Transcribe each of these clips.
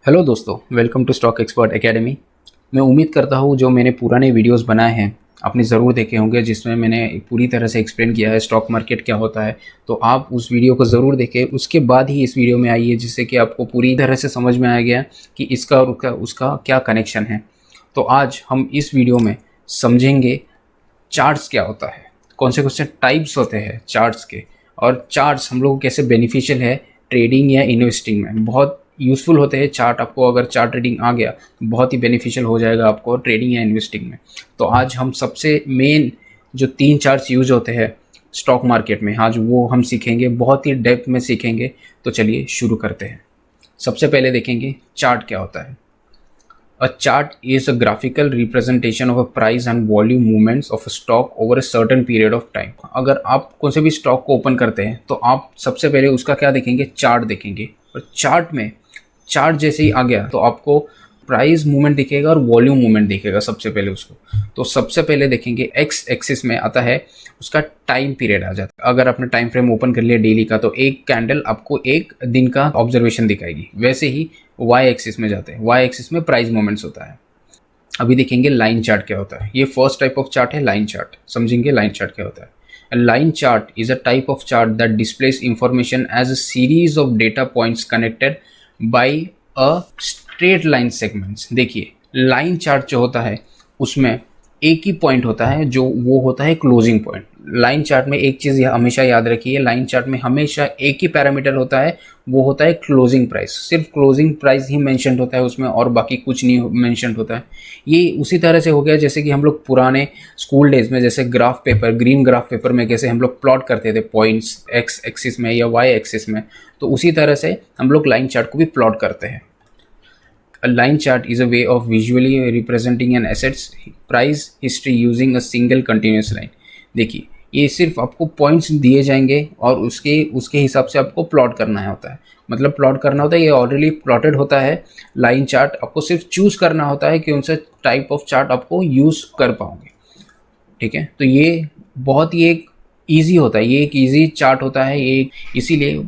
Hello दोस्तों, welcome to Stock Expert Academy. मैं उम्मीद करता हूँ जो मैंने पुराने वीडियोस बनाए हैं आपने ज़रूर देखे होंगे, जिसमें मैंने पूरी तरह से एक्सप्लेन किया है स्टॉक मार्केट क्या होता है। तो आप उस वीडियो को ज़रूर देखें, उसके बाद ही इस वीडियो में आइए, जिससे कि आपको पूरी तरह से समझ में आ गया कि इसका और उसका क्या कनेक्शन है। तो आज हम इस वीडियो में समझेंगे चार्ट्स क्या होता है, कौन से टाइप्स होते हैं चार्ट्स के, और चार्ट्स हम लोगों को कैसे बेनिफिशियल है ट्रेडिंग या इन्वेस्टिंग में। बहुत यूज़फुल होते हैं चार्ट। आपको अगर चार्ट ट्रेडिंग आ गया तो बहुत ही बेनिफिशियल हो जाएगा आपको ट्रेडिंग या इन्वेस्टिंग में। तो आज हम सबसे मेन जो 3 चार्ट्स यूज होते हैं स्टॉक मार्केट में, आज वो हम सीखेंगे, बहुत ही डेप्थ में सीखेंगे। तो चलिए शुरू करते हैं। सबसे पहले देखेंगे चार्ट क्या होता है। A chart is a graphical representation of a price and volume movements of a stock over a certain period of time। अगर आप कौन से भी स्टॉक को ओपन करते हैं तो आप सबसे पहले उसका क्या देखेंगे, चार्ट देखेंगे। और चार्ट में चार्ट जैसे ही आ गया तो आपको प्राइस मूवमेंट दिखेगा और वॉल्यूम मूवमेंट दिखेगा सबसे पहले उसको। तो सबसे पहले देखेंगे एक्स एक्सिस में आता है उसका टाइम पीरियड आ जाता है। अगर आपने टाइम फ्रेम ओपन कर लिया डेली का तो एक कैंडल आपको एक दिन का ऑब्जर्वेशन दिखाएगी। वैसे ही वाई एक्सिस में जाते हैं, वाई एक्सिस में प्राइस मूवमेंट्स होता है। अभी देखेंगे लाइन चार्ट क्या होता है। ये फर्स्ट टाइप ऑफ चार्ट है लाइन चार्ट। समझेंगे लाइन चार्ट क्या होता है। A line chart is a type of chart that displays information as a series of data points connected by a straight line segments। देखिए line chart जो होता है उसमें एक ही पॉइंट होता है, जो वो होता है क्लोजिंग पॉइंट। लाइन चार्ट में एक चीज़ हमेशा याद रखिए, लाइन चार्ट में हमेशा एक ही पैरामीटर होता है, वो होता है क्लोजिंग प्राइस। सिर्फ क्लोजिंग प्राइस ही मेंशन होता है उसमें, और बाकी कुछ नहीं मेंशन होता है। ये उसी तरह से हो गया जैसे कि हम लोग पुराने स्कूल डेज में जैसे graph paper, green graph paper में कैसे हम लोग प्लॉट करते थे पॉइंट्स एक्स एक्सिस में या वाई एक्सिस में, तो उसी तरह से हम लोग लाइन चार्ट को भी प्लॉट करते हैं। A line chart is a way of visually representing an asset's price history using a single continuous line। देखिए ये सिर्फ आपको पॉइंट्स दिए जाएंगे और उसके उसके हिसाब से आपको प्लॉट करना होता है। मतलब प्लॉट करना होता है, ये ऑलरेडी प्लॉटेड होता है लाइन चार्ट। आपको सिर्फ चूज करना होता है कि कौन सा टाइप ऑफ चार्ट आपको यूज़ कर पाओगे। ठीक है, तो ये बहुत ही एक ईजी होता है, ये एक ईजी चार्ट होता है ये। इसीलिए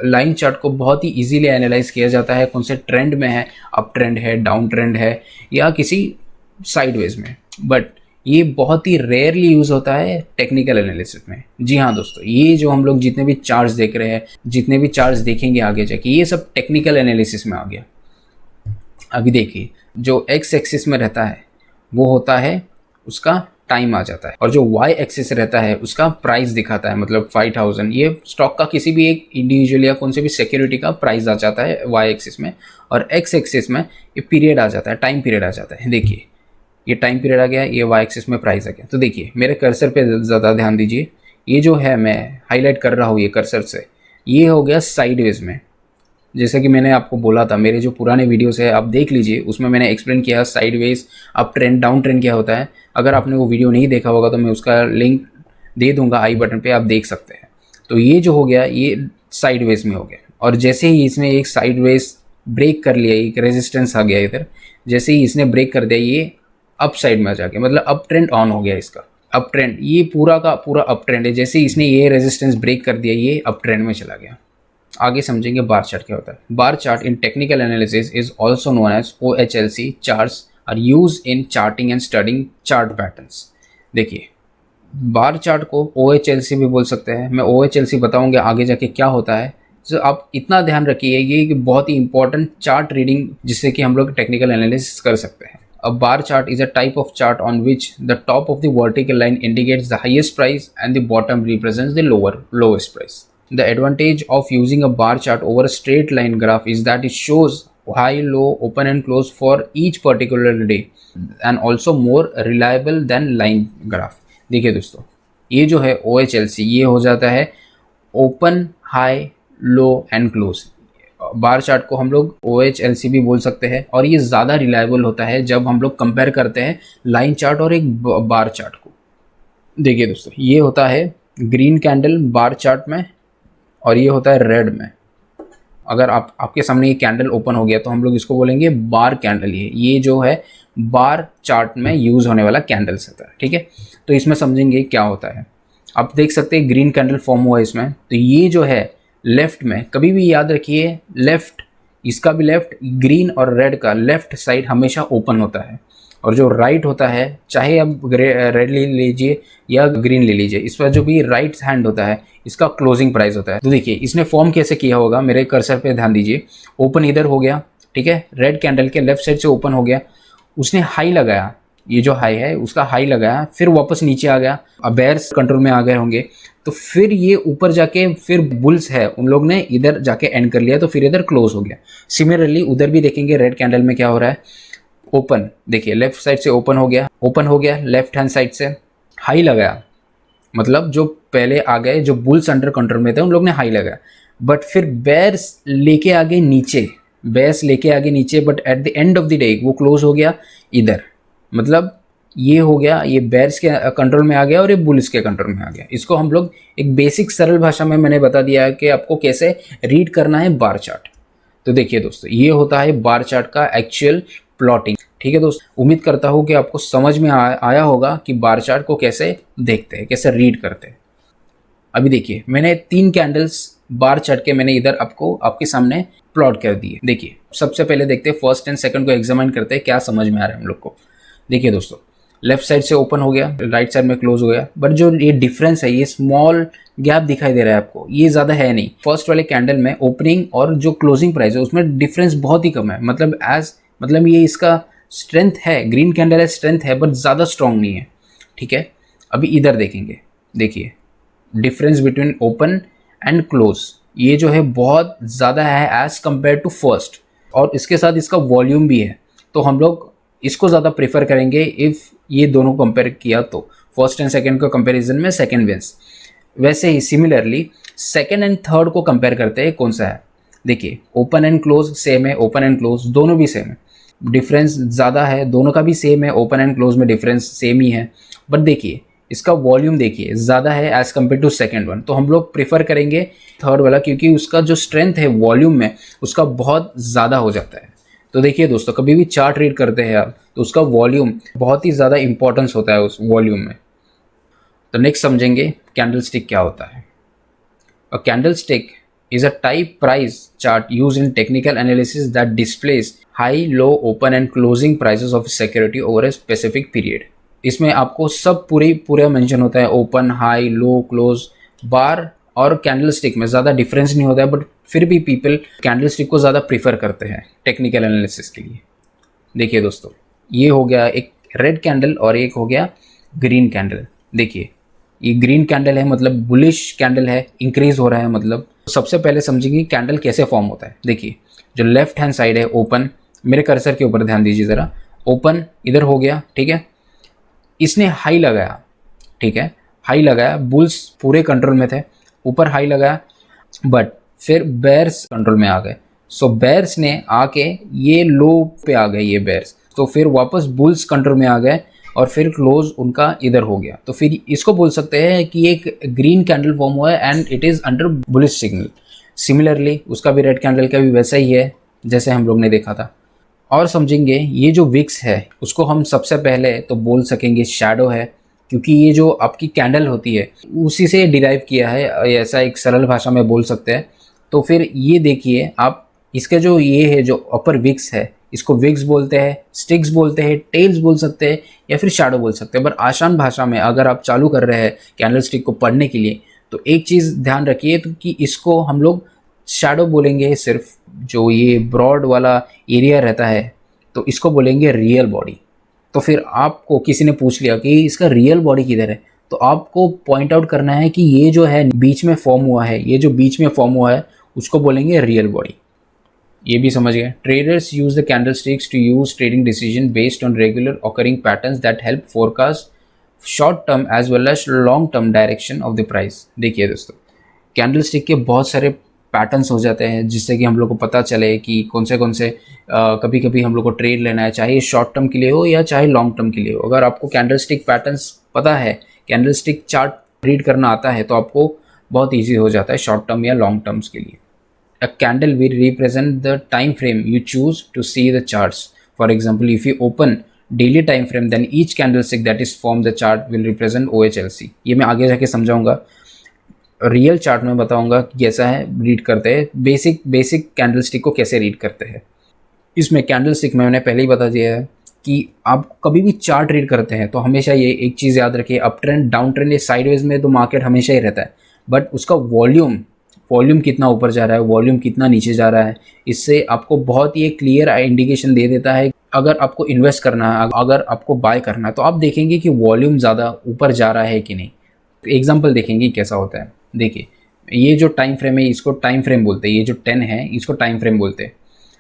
लाइन चार्ट को बहुत ही इजीली एनालाइज किया जाता है, कौन से ट्रेंड में है, अप ट्रेंड है, डाउन ट्रेंड है, या किसी साइडवेज में। बट ये बहुत ही रेयरली यूज़ होता है टेक्निकल एनालिसिस में। जी हाँ दोस्तों, ये जो हम लोग जितने भी चार्ट्स देख रहे हैं, जितने भी चार्ट्स देखेंगे आगे जाके, ये सब टेक्निकल एनालिसिस में आ गया। अभी देखिए जो एक्स एक्सिस में रहता है वो होता है उसका टाइम आ जाता है, और जो वाई एक्सिस रहता है उसका प्राइस दिखाता है, मतलब 5000। ये स्टॉक का किसी भी एक इंडिविजुअल या कौन से भी सिक्योरिटी का प्राइस आ जाता है वाई एक्सिस में, और एक्स एक्सिस में ये पीरियड आ जाता है, टाइम पीरियड आ जाता है। देखिए ये टाइम पीरियड आ गया, ये वाई एक्सिस में प्राइस आ गया। तो देखिए मेरे कर्सर पे ज़्यादा ध्यान दीजिए, ये जो है मैं हाईलाइट कर रहा हूँ ये कर्सर से, ये हो गया साइडवेज में। जैसे कि मैंने आपको बोला था, मेरे जो पुराने वीडियोस है आप देख लीजिए, उसमें मैंने एक्सप्लेन किया sideways, up trend, down trend क्या होता है। अगर आपने वो वीडियो नहीं देखा होगा तो मैं उसका लिंक दे दूंगा आई बटन पे, आप देख सकते हैं। तो ये जो हो गया ये साइडवेज में हो गया, और जैसे ही इसमें एक साइडवेज ब्रेक कर लिया, एक रेजिस्टेंस आ गया इधर, जैसे ही इसने ब्रेक कर दिया ये अप साइड में जाके, मतलब अप ट्रेंड ऑन हो गया इसका। अप ट्रेंड, ये पूरा का पूरा अप ट्रेंड है। जैसे ही इसने ये रेजिस्टेंस ब्रेक कर दिया ये अप ट्रेंड में चला गया। आगे समझेंगे बार चार्ट क्या होता है। Bar chart in technical analysis is also known as OHLC charts are use in charting and studying chart patterns. देखिए बार चार्ट को OHLC भी बोल सकते हैं। मैं OHLC बताऊंगा आगे जाके क्या होता है। तो आप इतना ध्यान रखिए, ये कि बहुत ही इंपॉर्टेंट चार्ट रीडिंग जिससे कि हम लोग टेक्निकल एनालिसिस कर सकते हैं। A bar chart is a type of chart on which the top of the vertical line indicates the highest price and the bottom represents the lowest price। The advantage of using a bar chart over a straight line graph is that it shows high, low, open and close for each particular day and also more reliable than line graph। देखिए दोस्तों ये जो है OHLC ये हो जाता है open, high, low and close. Bar chart को हम लोग OHLC भी बोल सकते हैं, और ये ज़्यादा रिलायबल होता है जब हम लोग कंपेयर करते हैं लाइन चार्ट और एक बार चार्ट को। देखिए दोस्तों ये होता है ग्रीन कैंडल बार चार्ट में, और ये होता है रेड में। अगर आपके सामने ये कैंडल ओपन हो गया तो हम लोग इसको बोलेंगे बार कैंडल। ये जो है बार चार्ट में यूज़ होने वाला कैंडल्स होता है। ठीक है, तो इसमें समझेंगे क्या होता है। आप देख सकते हैं ग्रीन कैंडल फॉर्म हुआ है इसमें। तो ये जो है लेफ्ट में, कभी भी याद रखिए लेफ्ट इसका भी लेफ्ट, ग्रीन और रेड का लेफ्ट साइड हमेशा ओपन होता है, और जो राइट होता है, चाहे आप रेड ले लीजिए या ग्रीन ले लीजिए, इस पर जो भी राइट हैंड होता है इसका क्लोजिंग प्राइस होता है। तो देखिए इसने फॉर्म कैसे किया होगा, मेरे कर्सर पे ध्यान दीजिए। ओपन इधर हो गया, ठीक है, रेड कैंडल के लेफ्ट साइड से ओपन हो गया, उसने हाई लगाया, ये जो हाई है उसका हाई लगाया, फिर वापस नीचे आ गया, अब बेयर्स कंट्रोल में आ गए होंगे, तो फिर ये ऊपर जाके फिर बुल्स है उन लोग ने इधर जाके एंड कर लिया, तो फिर इधर क्लोज हो गया। सिमिलरली उधर भी देखेंगे रेड कैंडल में क्या हो रहा है, ओपन, देखिए लेफ्ट साइड से ओपन हो गया लेफ्ट हैंड साइड से, हाई लगाया, मतलब जो पहले आ गए जो बुल्स अंडर कंट्रोल में थे उन लोग ने हाई लगाया, बट फिर बेयर्स लेके आगे नीचे, but at the end of the day वो क्लोज हो गया इधर, मतलब ये हो गया, ये बेयर्स के कंट्रोल में आ गया और ये बुल्स के कंट्रोल में आ गया। इसको हम लोग एक बेसिक सरल भाषा में मैंने बता दिया है कि आपको कैसे रीड करना है बार चार्ट। तो देखिए दोस्तों, ये होता है बार चार्ट का एक्चुअल प्लॉटिंग। ठीक है दोस्तों, उम्मीद करता हूँ कि आपको समझ में आया होगा कि बार चार्ट को कैसे देखते हैं, कैसे रीड करते हैं। अभी देखिए मैंने 3 कैंडल्स बार चार्ट के मैंने इधर आपको आपके सामने प्लॉट कर दिए। देखिए सबसे पहले देखते हैं फर्स्ट एंड सेकंड को एग्जामिन करते हैं, क्या समझ में आ रहा है हम लोग को। देखिए दोस्तों, लेफ्ट साइड से ओपन हो गया, राइट साइड में क्लोज हो गया, बट जो ये डिफरेंस है, ये स्मॉल गैप दिखाई दे रहा है आपको, ये ज़्यादा है नहीं। फर्स्ट वाले कैंडल में ओपनिंग और जो क्लोजिंग प्राइस है उसमें डिफरेंस बहुत ही कम है, मतलब ये इसका स्ट्रेंथ है, ग्रीन कैंडल है, स्ट्रेंथ है, बट ज़्यादा स्ट्रॉन्ग नहीं है। ठीक है, अभी इधर देखेंगे, देखिए difference between open and close, ये जो है बहुत ज़्यादा है एज़ कम्पेयर टू फर्स्ट, और इसके साथ इसका वॉल्यूम भी है, तो हम लोग इसको ज़्यादा प्रेफर करेंगे इफ़ ये दोनों कंपेयर किया तो। फर्स्ट एंड सेकंड को कंपैरिजन में सेकंड विंस। वैसे ही सिमिलरली सेकंड एंड थर्ड को कंपेयर करते हैं, कौन सा है, देखिए ओपन एंड क्लोज सेम है, ओपन एंड क्लोज दोनों भी सेम है, डिफरेंस ज़्यादा है, दोनों का भी सेम है, ओपन एंड क्लोज में डिफरेंस सेम ही है, बट देखिए इसका वॉल्यूम देखिए ज़्यादा है as compare to second one, तो हम लोग प्रेफर करेंगे थर्ड वाला, क्योंकि उसका जो स्ट्रेंथ है वॉल्यूम में उसका बहुत ज़्यादा हो जाता है। तो देखिए दोस्तों, कभी भी चार्ट रीड करते हैं आप तो उसका वॉल्यूम बहुत ही ज़्यादा इंपॉर्टेंस होता है उस वॉल्यूम में। तो नेक्स्ट समझेंगे कैंडलस्टिक क्या होता है। अ candlestick is a type price chart used in technical analysis that displays high, low, open and closing prices of a security over a specific period. इसमें आपको सब पूरा मेंशन होता है, ओपन, हाई, लो, क्लोज, बार और कैंडलस्टिक में ज़्यादा डिफरेंस नहीं होता है, बट फिर भी पीपल कैंडलस्टिक को ज़्यादा प्रीफर करते हैं टेक्निकल एनालिसिस के लिए। देखिए दोस्तों, ये हो गया एक रेड कैंडल और एक हो गया ग्रीन कैंडल। देखिए ये ग्रीन कैंडल है, मतलब बुलिश कैंडल है, इंक्रीज हो रहा है, मतलब सबसे पहले समझेंगे कैंडल कैसे फॉर्म होता है। देखिए जो लेफ्ट हैंड साइड है ओपन, मेरे कर्सर के ऊपर ध्यान दीजिए ज़रा, ओपन इधर हो गया, ठीक है, इसने हाई लगाया, ठीक है, हाई लगाया, बुल्स पूरे कंट्रोल में थे, ऊपर हाई लगाया, बट फिर बेयर्स कंट्रोल में आ गए, सो बेयर्स ने आके ये लो पे आ गए ये बेयर्स, तो फिर वापस बुल्स कंट्रोल में आ गए और फिर क्लोज उनका इधर हो गया, तो फिर इसको बोल सकते हैं कि एक ग्रीन कैंडल फॉर्म हुआ है and it is under bullish signal. Similarly उसका भी रेड कैंडल का भी वैसा ही है जैसे हम लोग ने देखा था। और समझेंगे ये जो विक्स है उसको हम सबसे पहले तो बोल सकेंगे शैडो है, क्योंकि ये जो आपकी कैंडल होती है उसी से डिराइव किया है, ऐसा एक सरल भाषा में बोल सकते हैं। तो फिर ये देखिए आप, इसके जो ये है जो अपर विक्स है, इसको विक्स बोलते हैं, स्टिक्स बोलते हैं, टेल्स बोल सकते हैं या फिर शैडो बोल सकते हैं। पर आसान भाषा में अगर आप चालू कर रहे हैं कैंडल स्टिक को पढ़ने के लिए तो एक चीज़ ध्यान रखिए, तो कि इसको हम लोग शैडो बोलेंगे, सिर्फ जो ये ब्रॉड वाला एरिया रहता है तो इसको बोलेंगे रियल बॉडी। तो फिर आपको किसी ने पूछ लिया कि इसका रियल बॉडी किधर है, तो आपको पॉइंट आउट करना है कि ये जो है बीच में फॉर्म हुआ है, ये जो बीच में फॉर्म हुआ है उसको बोलेंगे रियल बॉडी। ये भी समझ गए। Traders use the candlesticks to use trading decision based on regular occurring patterns that help forecast short term as well as long term direction of the price. देखिए दोस्तों, कैंडलस्टिक के बहुत सारे पैटर्न्स हो जाते हैं जिससे कि हम लोग को पता चले कि कौन से कभी कभी हम लोग को ट्रेड लेना है, चाहे शॉर्ट टर्म के लिए हो या चाहे लॉन्ग टर्म के लिए हो। अगर आपको कैंडलस्टिक पैटर्न्स पता है, कैंडलस्टिक चार्ट रीड करना आता है, तो आपको बहुत ईजी हो जाता है शॉर्ट टर्म या लॉन्ग टर्म्स के लिए। A candle will represent the time frame you choose to see the charts. For example, if you open daily time frame, then each candlestick that is formed the chart will represent OHLC. ये मैं आगे जाके समझाऊंगा। Real chart में बताऊंगा कि कैसा है रीड करते हैं, बेसिक कैंडलस्टिक को कैसे रीड करते हैं। इसमें कैंडलस्टिक में मैंने पहले ही बता दिया है कि आप कभी भी चार्ट रीड करते हैं तो हमेशा ये एक चीज़ याद रखिए, अप ट्रेंड डाउन ट्रेंड ये साइडवेज में तो मार्केट हमेशा ही रहता है, बट उसका वॉल्यूम कितना ऊपर जा रहा है, वॉल्यूम कितना नीचे जा रहा है, इससे आपको बहुत ही एक क्लियर इंडिकेशन दे देता है। अगर आपको इन्वेस्ट करना है, अगर आपको बाय करना है, तो आप देखेंगे कि वॉल्यूम ज़्यादा ऊपर जा रहा है कि नहीं। एग्जाम्पल देखेंगे कैसा होता है। देखिए ये जो टाइम फ्रेम है इसको टाइम फ्रेम बोलते हैं, ये जो 10 है इसको टाइम फ्रेम बोलते हैं।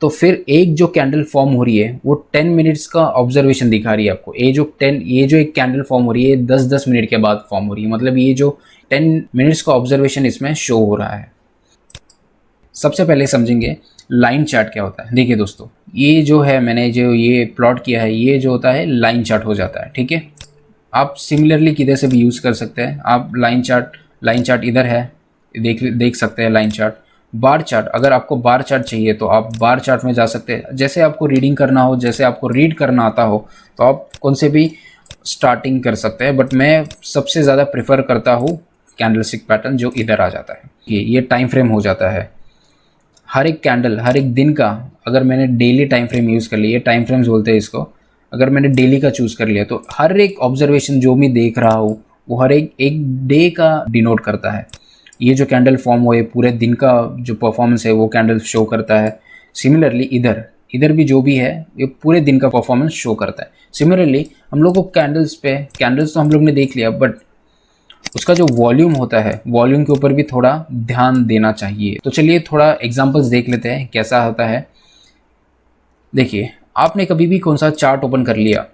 तो फिर एक जो कैंडल फॉर्म हो रही है वो 10 मिनट्स का ऑब्जर्वेशन दिखा रही है आपको। ये जो एक कैंडल फॉर्म हो रही है 10-10 मिनट के बाद फॉर्म हो रही है, मतलब ये जो 10 मिनट्स का ऑब्जर्वेशन इसमें शो हो रहा है। सबसे पहले समझेंगे लाइन चार्ट क्या होता है। देखिए दोस्तों, ये जो है मैंने जो ये प्लॉट किया है ये जो होता है लाइन चार्ट हो जाता है, ठीक है। आप सिमिलरली किधर से भी यूज़ कर सकते हैं। आप लाइन चार्ट इधर है, देख सकते हैं लाइन चार्ट। बार चार्ट, अगर आपको बार चार्ट चाहिए तो आप बार चार्ट में जा सकते हैं। जैसे आपको रीडिंग करना हो, जैसे आपको रीड करना आता हो तो आप कौन से भी स्टार्टिंग कर सकते हैं, बट मैं सबसे ज़्यादा प्रेफर करता हूँ कैंडलस्टिक पैटर्न जो इधर आ जाता है। ये टाइम फ्रेम हो जाता है। हर एक कैंडल, हर एक दिन का, अगर मैंने डेली टाइम फ्रेम यूज़ कर लिया, टाइम फ्रेम्स बोलते हैं इसको, अगर मैंने डेली का चूज़ कर लिया तो हर एक ऑब्जर्वेशन जो मैं देख रहा हूँ वो हर एक डे का डिनोट करता है। ये जो कैंडल फॉर्म हुए पूरे दिन का जो परफॉर्मेंस है वो कैंडल शो करता है। सिमिलरली इधर भी जो भी है ये पूरे दिन का परफॉर्मेंस शो करता है। सिमिलरली हम लोग को कैंडल्स तो हम लोग ने देख लिया, बट उसका जो वॉल्यूम होता है वॉल्यूम के ऊपर भी थोड़ा ध्यान देना चाहिए। तो चलिए थोड़ा एग्जांपल्स देख लेते हैं कैसा होता है। देखिए आपने कभी भी कौन सा चार्ट ओपन कर लिया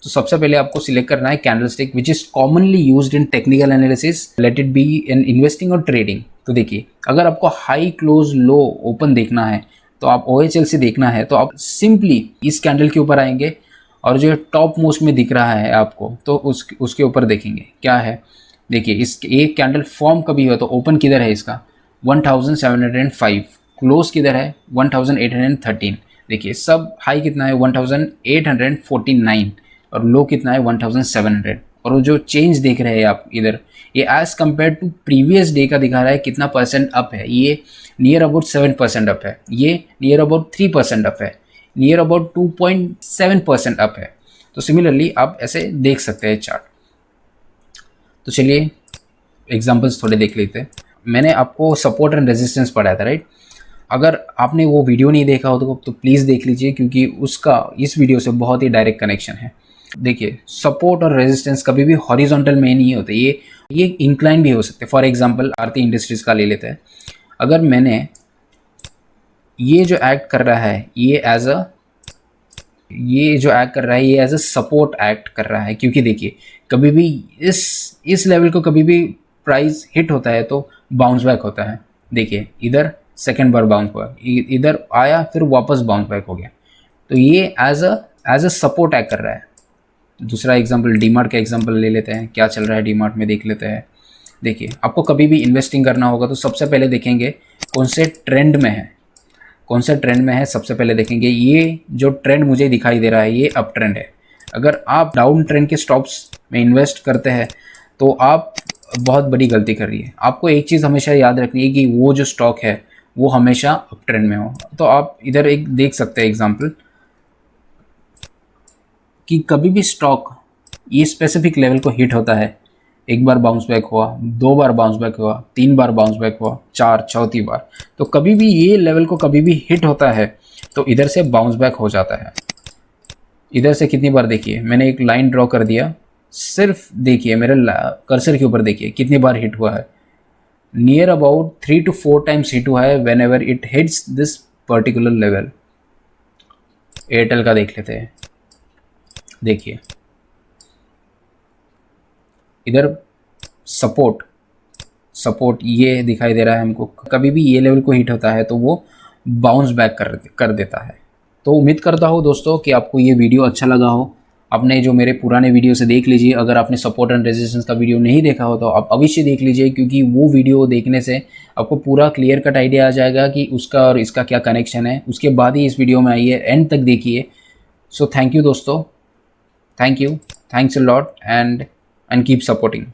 तो सबसे पहले आपको सिलेक्ट करना है candlestick which is commonly used in technical analysis, let it be in investing और ट्रेडिंग। तो देखिए अगर आपको हाई क्लोज लो ओपन देखना है तो आप OHL से देखना है तो आप सिंपली इस कैंडल के ऊपर आएंगे और जो टॉप मोस्ट में दिख रहा है आपको तो उसके ऊपर देखेंगे क्या है। देखिए इस एक कैंडल फॉर्म कभी हुआ तो ओपन किधर है इसका 1705, क्लोज किधर है 1813। देखिए सब हाई कितना है 1849 और लो कितना है 1700। और वो जो चेंज देख रहे हैं आप इधर, ये as compare to previous day का दिखा रहा है कितना परसेंट अप है। ये नियर अबाउट 7% अप है, ये नियर अबाउट 3% अप है, नियर अबाउट 2.7% अप है। तो सिमिलरली आप ऐसे देख सकते हैं चार्ट। तो चलिए एग्जांपल्स थोड़े देख लेते हैं। मैंने आपको सपोर्ट एंड रेजिस्टेंस पढ़ाया था, राइट। अगर आपने वो वीडियो नहीं देखा हो तो प्लीज़ देख लीजिए, क्योंकि उसका इस वीडियो से बहुत ही डायरेक्ट कनेक्शन है। देखिए सपोर्ट और रेजिस्टेंस कभी भी हॉरिजॉन्टल में नहीं होते, ये इंक्लाइन भी हो सकते। फॉर एग्जांपल आरती इंडस्ट्रीज़ का ले लेते हैं। अगर मैंने ये जो एक्ट कर रहा है ये एज अ सपोर्ट एक्ट कर रहा है, क्योंकि देखिए कभी भी इस लेवल को कभी भी प्राइस हिट होता है तो बाउंस बैक होता है। देखिए इधर सेकेंड बार बाउंस हुआ, इधर आया फिर वापस बाउंस बैक हो गया। तो ये एज अ सपोर्ट एक्ट कर रहा है। दूसरा एग्जांपल डीमार्ट का एग्जांपल ले लेते हैं, क्या चल रहा है डीमार्ट में देख लेते हैं। देखिए आपको कभी भी इन्वेस्टिंग करना होगा तो सबसे पहले देखेंगे कौन से ट्रेंड में है, सबसे पहले देखेंगे। ये जो ट्रेंड मुझे दिखाई दे रहा है ये अप ट्रेंड है। अगर आप डाउन ट्रेंड के स्टॉक्स में इन्वेस्ट करते हैं तो आप बहुत बड़ी गलती कर रही है। आपको एक चीज़ हमेशा याद रखनी है कि वो जो स्टॉक है वो हमेशा अप ट्रेंड में हो। तो आप इधर एक देख सकते हैं एग्जांपल कि कभी भी स्टॉक ये स्पेसिफिक लेवल को हिट होता है, एक बार बाउंस बैक हुआ, 2 बार बाउंस बैक हुआ, 3 बार बाउंस बैक हुआ, 4 चौथी बार, तो कभी भी ये लेवल को कभी भी हिट होता है तो इधर से बाउंस बैक हो जाता है। इधर से कितनी बार देखिए मैंने एक लाइन ड्रॉ कर दिया, सिर्फ देखिए मेरे कर्सर के ऊपर देखिए कितनी बार हिट हुआ है। Near about 3 to 4 times hit हुआ है when ever it hits this particular level. Airtel का देख लेते हैं। देखिए इधर सपोर्ट ये दिखाई दे रहा है हमको। कभी भी ये लेवल को हिट होता है तो वो बाउंस बैक कर देता है। तो उम्मीद करता हूँ दोस्तों कि आपको ये वीडियो अच्छा लगा हो। आपने जो मेरे पुराने वीडियो से देख लीजिए। अगर आपने सपोर्ट एंड रेजिस्टेंस का वीडियो नहीं देखा हो तो आप अवश्य देख लीजिए, क्योंकि वो वीडियो देखने से आपको पूरा क्लियर कट आइडिया आ जाएगा कि उसका और इसका क्या कनेक्शन है। उसके बाद ही इस वीडियो में आइए, एंड तक देखिए। सो थैंक यू दोस्तों, thanks a lot and keep supporting.